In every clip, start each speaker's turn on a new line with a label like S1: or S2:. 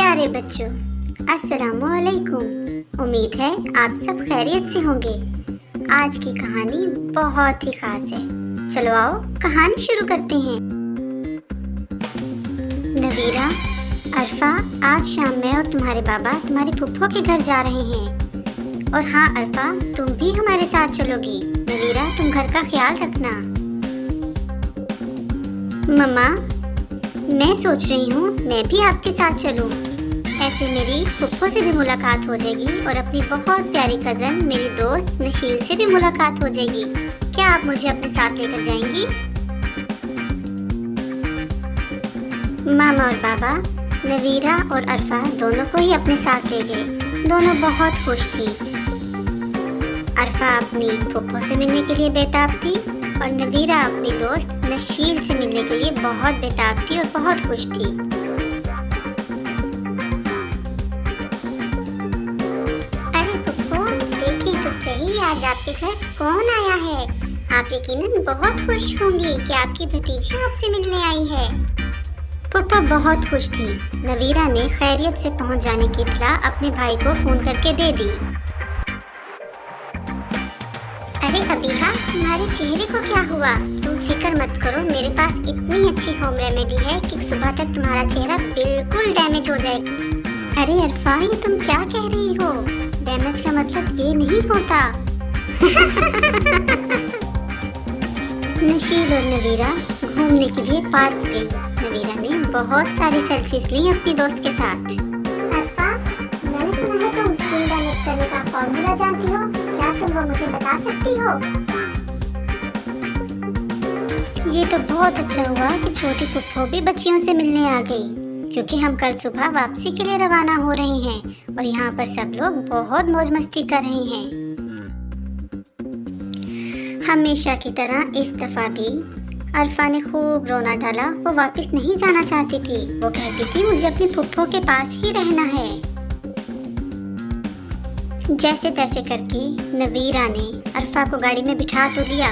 S1: प्यारे बच्चों, अस्सलामुअलैकुम। उम्मीद है आप सब खैरियत से होंगे। आज की कहानी बहुत ही खास है। चलो आओ कहानी शुरू करते हैं। नवीरा, अरफा, आज शाम मैं और तुम्हारे बाबा तुम्हारी फुफ्फो के घर जा रहे हैं। और हाँ अरफा, तुम भी हमारे साथ चलोगी। नवीरा, तुम घर का ख्याल रखना। मम्मा, मैं सोच रही हूँ मैं भी आपके साथ चलूँ। ऐसे मेरी फुफ्फो से भी मुलाकात हो जाएगी और अपनी बहुत प्यारी कज़न मेरी दोस्त नशील से भी मुलाकात हो जाएगी। क्या आप मुझे अपने साथ लेकर जाएंगी? मामा और बाबा नवीरा और अरफा दोनों को ही अपने साथ ले गए। दोनों बहुत खुश थी। अरफा अपनी फुफ्फो से मिलने के लिए बेताब थी और नवीरा अपनी दोस्त नशील से मिलने के लिए बहुत बेताब थी और बहुत खुश थी। अरे फुफ्फो, देखिए तो सही, आज आपके घर कौन आया है। आप यकीनन बहुत खुश होंगी कि आपकी भतीजी आपसे मिलने आई है। फुफ्फो बहुत खुश थी। नवीरा ने खैरियत से पहुंच जाने की इत्तला अपने भाई को फोन करके दे दी। अरे अबीहा, तुम्हारे चेहरे को क्या हुआ? तुम फिक्र मत करो, मेरे पास इतनी अच्छी होम रेमेडी है कि सुबह तक तुम्हारा चेहरा बिल्कुल डैमेज हो जाएगा। अरे अरफा, ये तुम क्या कह रही हो? डैमेज का मतलब ये नहीं होता। नशील और नवीरा घूमने के लिए पार्क गई। नवीरा ने बहुत सारी सेल्फीज ली अपनी दोस्त के साथ। अरफा, मैंने सुना है तुम स्किन डैमेज करने का फॉर्मूला जानती हो। क्या तुम वो मुझे बता सकती हो? ये तो बहुत अच्छा हुआ कि छोटी फुफ्फो भी बच्चियों से मिलने आ गई, क्योंकि हम कल सुबह वापसी के लिए रवाना हो रहे हैं और यहाँ पर सब लोग बहुत मौज मस्ती कर रहे हैं। हमेशा की तरह इस दफा भी अरफा ने खूब रोना डाला। वो वापस नहीं जाना चाहती थी। वो कहती थी मुझे अपनी फुफ्फो के पास ही रहना है। जैसे तैसे करके नवीरा ने अरफा को गाड़ी में बिठा तो लिया,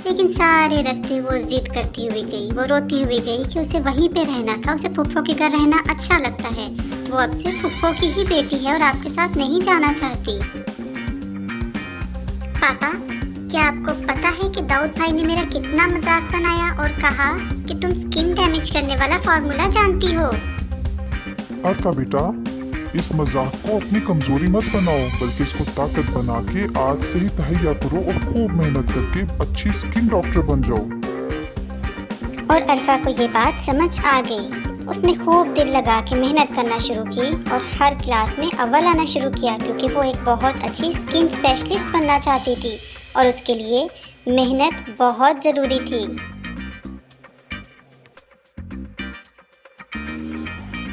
S1: लेकिन सारे रास्ते वो जिद करती हुई गई। वो रोती हुई गई कि उसे वहीं पे रहना था। उसे फुफ्फो के घर रहना अच्छा लगता है। वो अब से फुफ्फो की ही बेटी है और आपके साथ नहीं जाना चाहती। पापा, क्या आपको पता है कि दाऊद भाई ने मेरा कितना मजाक बनाया और कहा कि तुम स्किन डैमेज करने वाला फॉर्मूला जानती हो?
S2: अरफा बेटा, इस मजाक को अपनी कमजोरी मत बनाओ, बल्कि इसको ताकत बना के आज से ही तैयार करो और खूब मेहनत करके अच्छी स्किन डॉक्टर बन जाओ।
S1: और अरफा को ये बात समझ आ गई। उसने खूब दिल लगा के मेहनत करना शुरू की और हर क्लास में अव्वल आना शुरू किया, क्योंकि वो एक बहुत अच्छी स्किन स्पेशलिस्ट बनना चाहती थी और उसके लिए मेहनत बहुत ज़रूरी थी।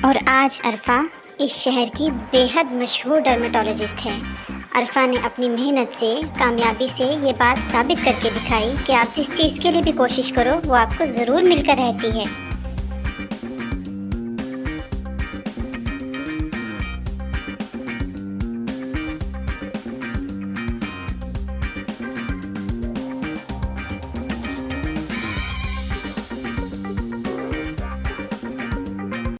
S1: और आज अरफा इस शहर की बेहद मशहूर डर्मेटोलॉजिस्ट है। अरफा ने अपनी मेहनत से, कामयाबी से ये बात साबित करके दिखाई कि आप जिस चीज़ के लिए भी कोशिश करो वो आपको ज़रूर मिलकर रहती है।